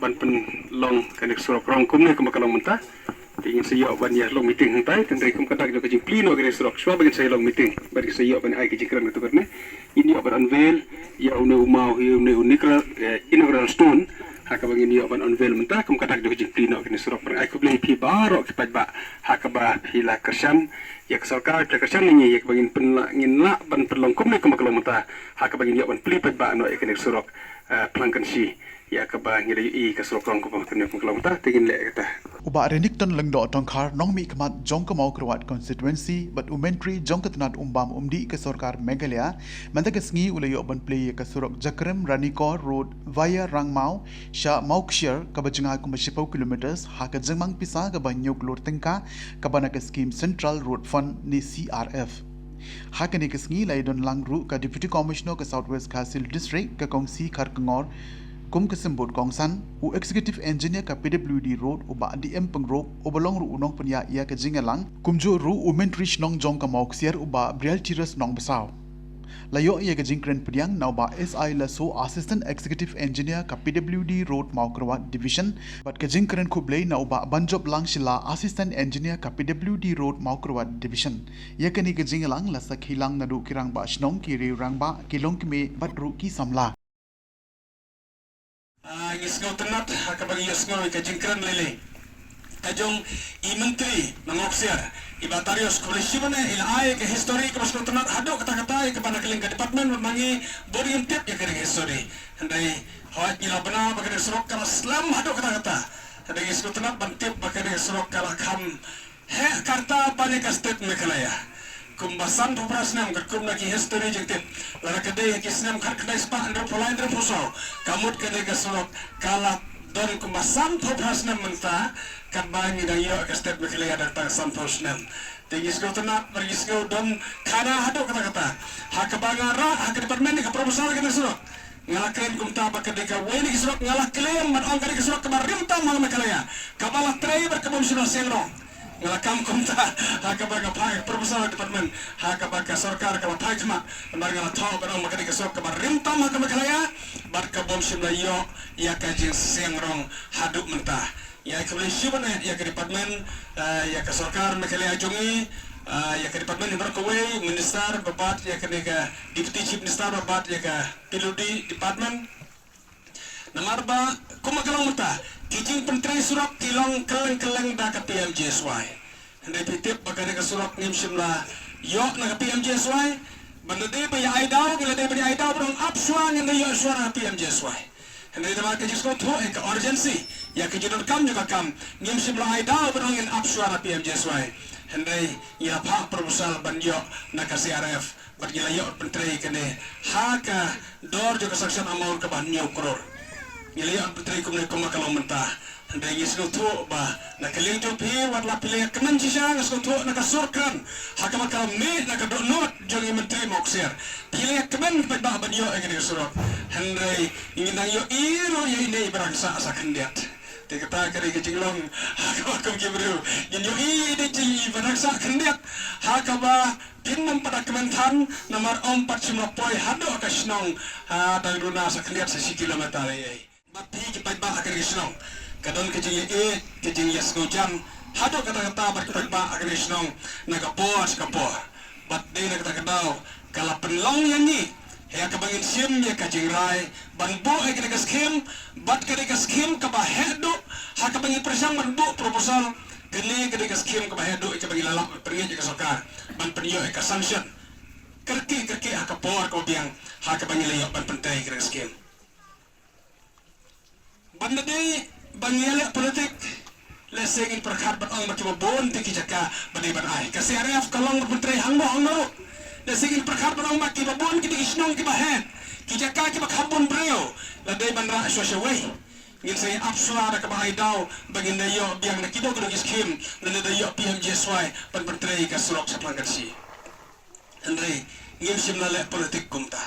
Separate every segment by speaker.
Speaker 1: ban pen long kanek surok rong kum ne kum kalong mentah ingin saya ban ya long meeting hantai tendai kum kata ke jing plino kanek surok swa bagin saya long meeting bagi saya ban ai ke jikran tu karne ini ban unveil ya une umau ya une unikra inaugural stone haka bangin ya ban unveil mentah kum kata ke jing plino kanek surok ban ai ku blai pi baro ke pajba haka ba hila kersan ya sarkar kersan ni ya bangin pen ngin la ban perlong kum ne kum kalong mentah haka bangin ya ban pli pajba no kanek surok pelangkan si ya kaba ngilai ka surok ko pamtene ko kilometer tingin le kata
Speaker 2: uba renikton langdo tongkhar nongmi kmat jongkamau krawat constituency but umentri jongkatnat umbam umdi ke sarkar Meghalaya mantak sngi ulayo ban play ka surok jakrem raniko road via rangmau sha maukshir kabajinga ko 10 kilometers haka jengmang pisa ka banyok lor tengka kabana ka scheme central road fund ni CRF hakane ke sngi laidon langru ka deputy commissioner ka southwest Khasil district ka kongsi kharkangor kum kesembut kongsan u executive engineer ka PWD road u ba DM pengrop u balong ru unong penya ia ke jingalang kumjo ru u mentrich nong jong ka moksier u ba brial tiras nong besaw layo ia ke jingkren pediang nau ba SI laso assistant executive engineer ka PWD road maukrawat division bat ke jingkren kublei nau ba banjob lang shila assistant engineer ka PWD road maukrawat division ia ke ni ke jingalang lasak hilang nadu kirang ba shnong ki ri rang ba kilong kime bat ru ki samla
Speaker 1: Yesngau tenat kabagi yesngau ka jingkran lele kajong I menteri nangoksiar ibatarios kolesibane ila ai ke history ka masku tenat hado kata-kata ke bana keling ka department mangi body tip ya ke history handai hawat ila bana bagade serok kala slam hado kata-kata handai yesngau tenat bantip bagade serok kala kham he karta bane ka state Meghalaya kumbasan puprasnam kum lagi history jengtip lara kedai kisnam khar kedai spa andro polain andro pusau kamut kedai kasolok kala don kumbasan puprasnam menta kabangi dan yo ke step Meghalaya datang sampusnam tinggi sekau tenat pergi sekau don kana hado kata-kata hakabangara hak departemen ka proposal kedai solok ngalah klaim kumta ba kedai ka weni kesolok ngalah klaim mat ong kedai kesolok kabar rimtam mang Meghalaya kabalah tray berkebun sudah sengrong ngalakam kumta hakabaga pai proposal department hakabaga sarkar kala pai kama marga thaw barang makani kasok kabar rimtam haka Meghalaya bar ka bom simla yo ya ka jing sengrong haduk mentah ya ka shibane ya ka department ya ka sarkar Meghalaya jongi ya ka department bar ko we minister babat ya ka deputy chief minister babat ya ka PWD department namarba kumakalang mentah kijing penteri surak kilong keleng-keleng da ka PMJSY handai pitip bagane ka surak ngim simla yo na ka PMJSY bandade ba ya aidao gila de ba ya aidao brong apswa ngin yo suara PMJSY handai da ka jisko tho ka urgency ya ka jidon kam juga kam ngim simla aidao brong ngin apswa PMJSY handai ya pa proposal ban yo na ka CRF bat gila yo penteri kene ha ka dor juga sanction amount ka ban yo krore ngilian putri kumne kumakalong mentah handai ngisno tu ba nakaling jo pi watla pilih kenan sisa ngisno tu nakasurkan hakamakal me nakadonot jongi menteri moksir pilih kemen pada banyo engene surok handai ingin yo iro ye ini berangsa asa kendiat dikata kari kejinglong hakamakam kibru ingin yo ide ji berangsa kendiat hakaba pinam pada kementan nomor 4 hado kasnong dalruna sa kendiat sa kilometer ye mati kipai ba akan isnong kadon kejing kejing yasgo jam hado kata-kata berkipai ba akan isnong nagapos kapor bat de kata-kata kala penlong yang ni ya kabangin sim ya kajing rai banbo ai kena skim bat kena skim ka ba hedo ha kabangin presang banbo proposal gele kena skim ka ba hedo ka bagi lalak pergi ke sarkar ban penyo ka sanction kerki ha kapor ko biang ha kabangin layo ban pentai kena skim banda de bangyale politik lesengin perkhat bat ong makiba bon tiki jaka bani ban ai ka CRF kalong menteri hangmo hangmo lesengin perkhat bat ong makiba bon kiti isnong kiba hen ki jaka kiba khabon breo la de ban ra shawai ngin say apswa da ka bai daw bagin na yo biang na kibo gudog skim na da yo PMJSY ban menteri ka surok sa plangarsi andre ngim simna le politik kumta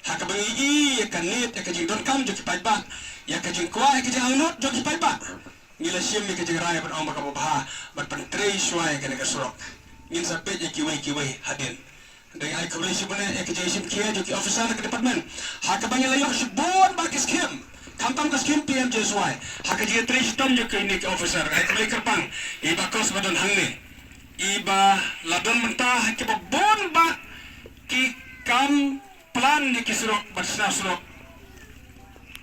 Speaker 1: hakabangi ya kanit ya kajing don kam jo kipai ba ya kajing kwa ya kajing angnot jo kipai ba ngila sim ni kajing raya ban ong makababha ban pentrei swai kana ka surok ngin sa pe ya kiwai hadin dai ai kabli sibane ya kajing sim kia jo ki officer ka department hakabangi layo sibon ba kiskim Tantam ka skim PMJSY. Haka dia tristom je ke ini ke officer. Ay kembali kerpang. Iba kos badon hangne. Iba ladon mentah ke babon ba ki kam plan ni kisurok bersna surok.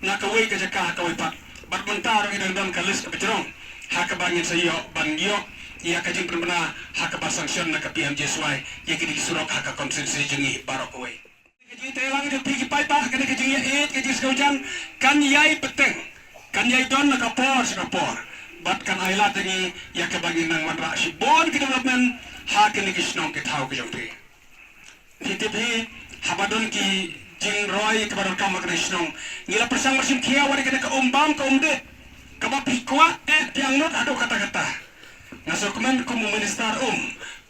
Speaker 1: Nakaway ka jaka kaway pa. Bat mentah orang idang dam kalis ke becerong. Haka bangin sayo bangyo. Ia kajing benar haka basangsion nak PMJSY. Ia kini kisurok haka konsensi jengi barokaway. Kaji telang dia pergi paipa kena kaji kaji sekaujan kan yai peteng kan yai don nak kapor sekapor bat kan ailat ini ya kebagi nang madra si bon ke development ha kena kisnong ke tahu ke jompe titipi habadon ki jing roy ke badon kam kena kisnong ngila persang marsim kia wari kena ke umbam ke umde ke bapikwa tiang not ado kata-kata ngasuk men kumu minister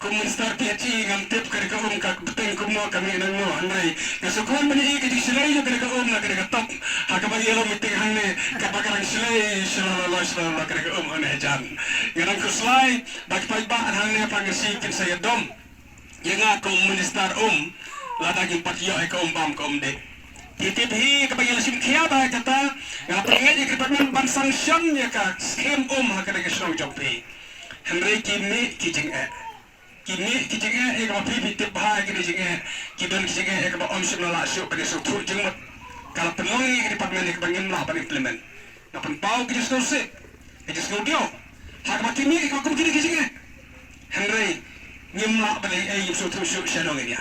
Speaker 1: Komunistar PHI ngam tip kerja kak beteng kumu kami nang mo andai ngasukon meni ke disilai jo kerja na kerja top haka bagi lo meeting hangne kabakarang silai shalala kerja ane jan ngarang kuslai bagi paiba hangne pangasi kin saya dom yang komunistar ladagi patio e bam de titip hi kabagi lasim kia ba kata ngapringat je kerja ban sanction ya ka scheme haka kerja snong jompe Henry kimi kijing kini kijinge eka pipi tip bahaya kini jinge kidon kijinge eka ba omsim nala syuk pada struktur jengmat kalau penongi ke departemen eka bangin lah pada implement ngapan pau kini sekursi kini sekurdio hak mati mi eka kum kini kijinge Henry nyimla pada yim struktur syuk syanong ini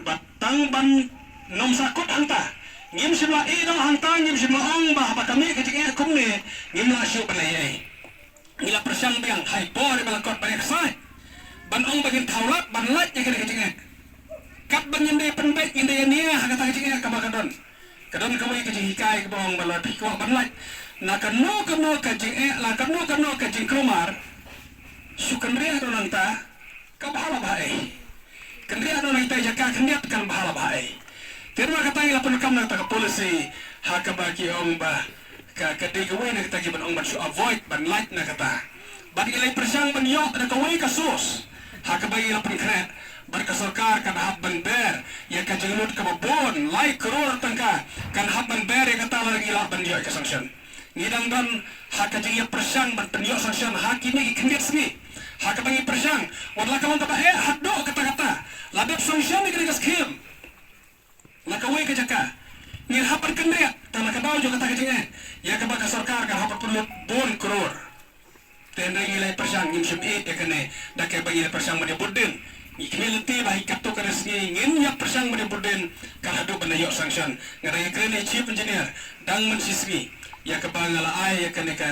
Speaker 1: batang ban nom sakut hanta ngim simla dong hanta ngim simla ong bah apa kami kijinge kum ni nyimla syuk pada ngila persyang biang hai por balakot banyak sai ban ong bagin taulat ban lat ya kena kecingnya kat ban nyende penbaik nyende nia kata kecingnya kabakadon kadon kawai kecing hikai ke bawang balat pikwa ban lat nak keno kecing la keno kecing kromar sukan ria do nanta ka bahala bae kendria do nanta jaka kendiat kan bahala bae terima kata ila penukam nanta ka polisi haka bagi ong ba ka kadai kawai nak kata ban ong ban su avoid ban lat na kata bagi ilai persang ban yo ada kawai kasus hak bagi lapan kret berkesorkar kan habban ber ya kajengut ke babon lai keror tangka kan habban ber ya kata lagi lapan dia ke sanction ngidang dan hak kajeng persang ban penyo sanction hak ini kendit sini hak bagi persang wadlah kawan kata hak do kata-kata ladap sanction ni kena skim lakawai ke jaka ngir hapan kendriat tanah kadau juga kata kajeng ya ke berkesorkar kan hapan perlu bon keror tenda ngilai persang ngim sim ya kene dak bagi persang made burden ikmilti bahi kapto karesni ngin ya persang made burden kan hadu banayo sanction ngarang krene chief engineer dang mensisgi ya ke bangala ai ya kene ka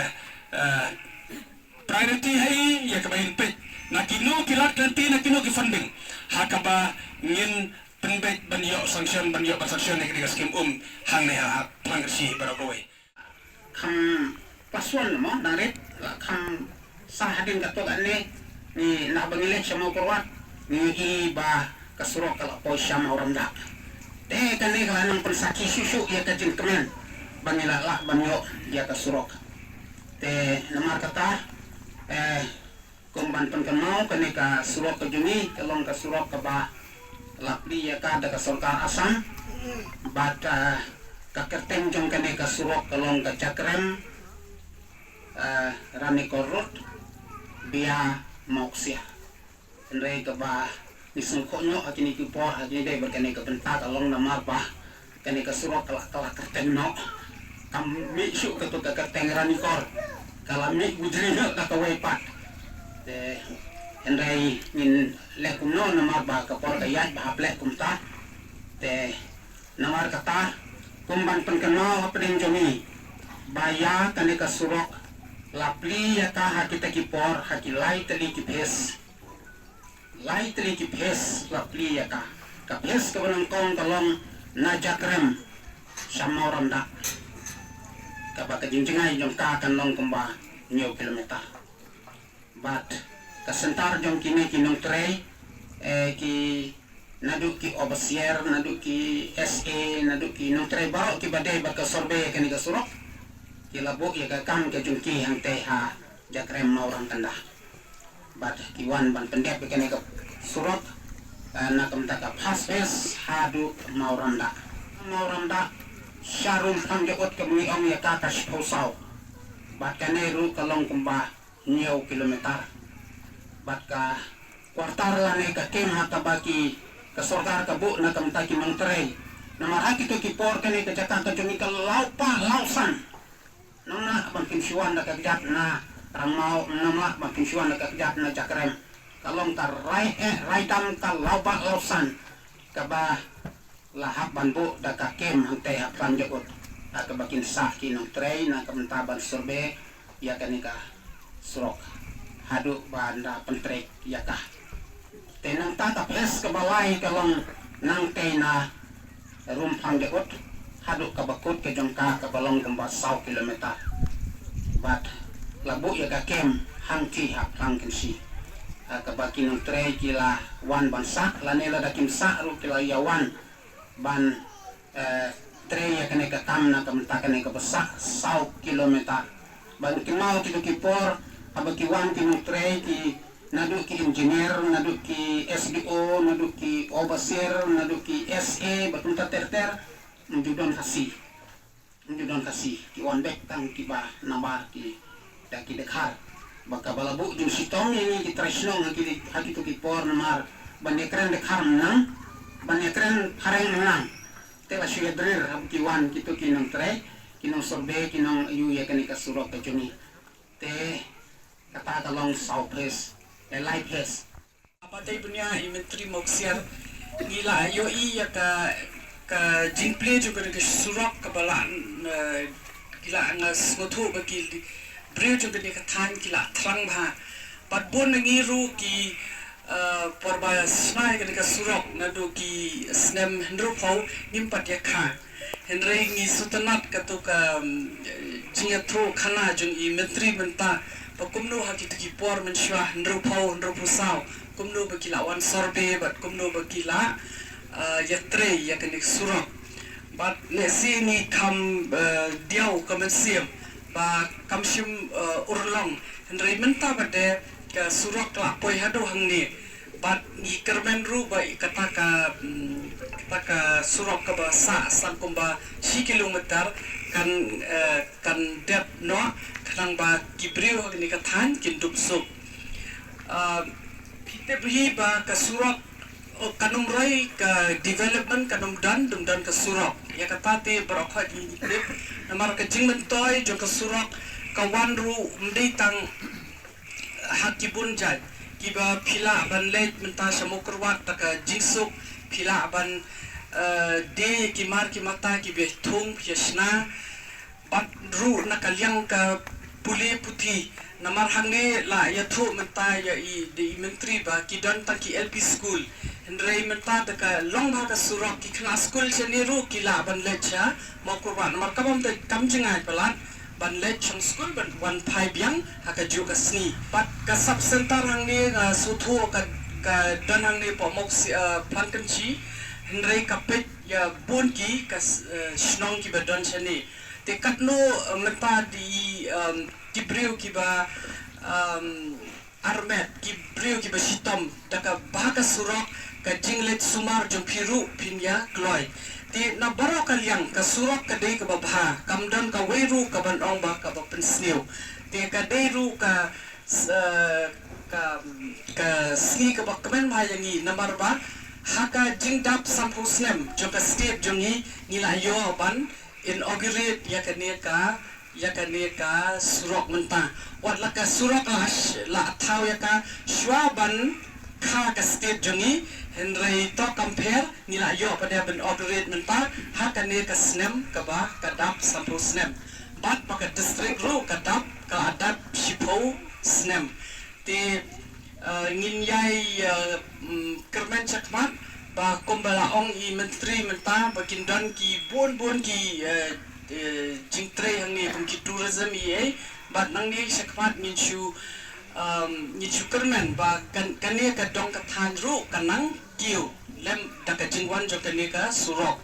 Speaker 1: priority hai ya ke bahin pet nakino kilat kanti nakino ki funding hakaba ngin penbet banayo sanction ya kene skim hang ne ha pangsi baragoy
Speaker 3: paswal mo darit kang sahadin kato gani ni nabangilek siya mau kurwat ni iba kasurok kalau po siya mau ramda deh kani kalanang pensaki susu ya kajing kemen bangilala banyo ya kasurok te namar kata kumban penkenau kani ka surok kejungi kalong kasurok kaba lapli ya ka ada kasorkar asam bata kakerteng jong kani kasurok kalong kacakrem Rani korot biya moksia Andai ke ba nisungkonyo akini kipor akini dai berkene ke pentak along namar ba kene ke surok kelak kerteno kami syuk ketu ke kerteng Rani kor kalami bujrina kata wepat te Andai min lekumno namar ba ke por kayat ba plek kumta te namar kata kumban penkenal peding jomi baya kene ke surok lapli ya ka hakita kipor hakilai teli kipes lai teli kipes lapli ya ka kapes ke benangkong kalong najakrem sama orang dak kaba kejingjengai jong ka kan long kemba nyo kilometer bat kasentar jong kini kinong trei ki nadu ki obasier nadu ki SA nadu ki nong trei baro ki badai bat ka sorbe kani ka surok kilabuk ya kakam ke jungki yang teha jakrem orang tanda bat kiwan ban pendek bekene ke surot na kam taka pasves hadu mauranda Syarum pang jekot kami ong ya kakas posau. Bat kane ru kalong kumba nyew kilometer. Bat ka kuartar lane ka kem haka baki ka sorkar ka bu na kamtaki mangtrei. Namar haki to ki por kane ka Jakarta jongi ka laupa lausan. Nona bangkin siwan na kajat na ramau nama bangkin siwan na kajat na Jakrem. Kalong ka rai dam ka laupa lausan. Kaba lahap banbu da ka kem hante hapan jekot. Ka bakin saki nang trei na kamentaban sorbe ya kanika surok. Hadu banda pentrek ya kah. Tenang tata ples ke bawai kalong nang tena rumpang jekot. Hadu ka bakut ke jongka ke balong kemba 100 kilometer. Bat labu ya ka kem hangki hap hangkin si. Ka bakin nang trei kila wan ban sak lanela da kim sak ru kila ya wan ban trei ya kene ka tamna kamenta kene ka besak 100 kilometer. Ban kimau kita kipor abaki wan kinung trei ki nadu ki engineer, nadu ki SDO, nadu ki overseer, nadu ki SA batunta terter njudon kasi ki wan bek tang ki ba nabar ki daki dekhar baka balabu jung sitong ini ki tresno haki to ki por namar banekren dekhar menang banekren hareng menang tela suya drir abaki wan kito kinong trei kinong sorbe kinong yu ya kanika surok ka juni te kata kalong southwest light has
Speaker 1: apa tay punya imetri moksiar gila yo ya ka jinple juga ke surok ke balan gila ngas ngotu bagi brio juga ke than gila trang bha pat bon ngiru ki porba snai ke surok nadu ki snem hendro pau nimpat ya kha henry ngi sutanat katuka jingatro khana jung imetri menta pakumno hakit ki por menshwa hendro pau hendro pusau kumno bakila wan sorbe bat kumno bakila yatre yakanik surok bat nesi ni kam diau kamensiam ba kamshim urlong hendrai menta bade ka surok la poi hado hangni bat ni kermen ru ba kataka surok ka ba sa kumba 6 kilometer kan dep no kanang ba kibriu hagni ka than kindup sup pite bhi ba ka surok kanum rai ka development kanum dan ka surok ya katate barokha di klip namar ka jingmen toy jo ka surok ka wanru mdei tang hakibun jaj kiba phila ban leit menta samukrwat ta ka jingsuk phila ban de kimar ki mata ki be thung yasna bat ru na kalyang ka puli puthi namar hangne la ya thu menta ya I de mentri ba ki don ta ki LP school hendrai menta ta ka long ba ka surok ki class school cheniru ki la ban lecha mokurwan namar kabam ta kamjingai balan ban lech chang school ban 15 yang haka juga sni bat ka sub center hangne suthu ka don hangne pomok plankanchi hendrai ka pet ya bon ki ka snong ki ba don cheni te katno menta di kibriu ki ba armet kibriu ki ba sitom taka bahaka surok ka jinglet sumar jong piru pinya kloi ti na baro kalyang ka surok ka dei ka babha kamdan ka weru ka banong ba ka pensniu ti ka deiru ka sni ka bakmen mayangi namar ba haka jingdap sampusnem jong ka state jongi nila yo ban inaugurate ya ka surok menta wat la ka surok la thau ya ka shwaban kha ka state jongi henry to compare nila yo pada ben inaugurate menta hakane ka snem ka ba ka dap sampu snem bat pa ka district ro ka dap ka adap shipo snem te ngin yai kermen chakmat ba kumbala ong I menteri menta bakin don ki bon ki jingtre hangni pun ki tourism ye bat nang ni sakmat nginchu kermen ba kan ne ka dong ka than ru kanang kiu lem da ka jingwan jo ka ne ka surok